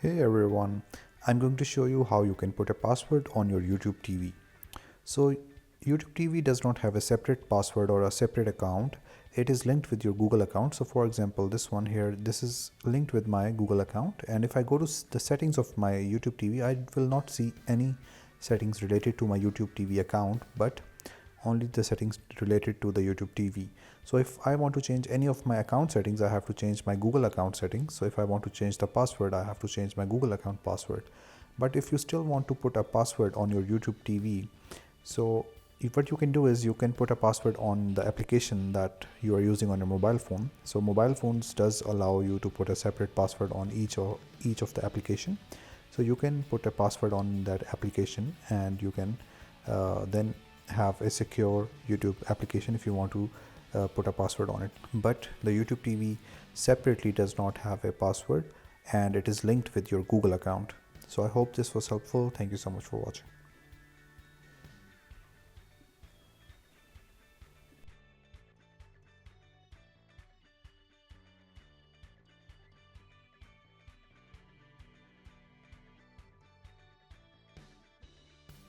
Hey everyone, I'm going to show you how you can put a password on your YouTube TV. So YouTube TV does not have a separate password or a separate account. It is linked with your Google account. So for example, this one here, this is linked with my Google account. And if I go to the settings of my YouTube TV, I will not see any settings related to my YouTube TV account, but only the settings related to the YouTube TV. So if I want to change any of my account settings, I have to change my Google account settings. So if I want to change the password, I have to change my Google account password. But if you still want to put a password on your YouTube TV, so what you can do is you can put a password on the application that you are using on your mobile phone. So mobile phones does allow you to put a separate password on each of the application. So you can put a password on that application, and you can then have a secure YouTube application if you want to put a password on it. But the YouTube TV separately does not have a password, and it is linked with your Google account. So I hope this was helpful. Thank you so much for watching.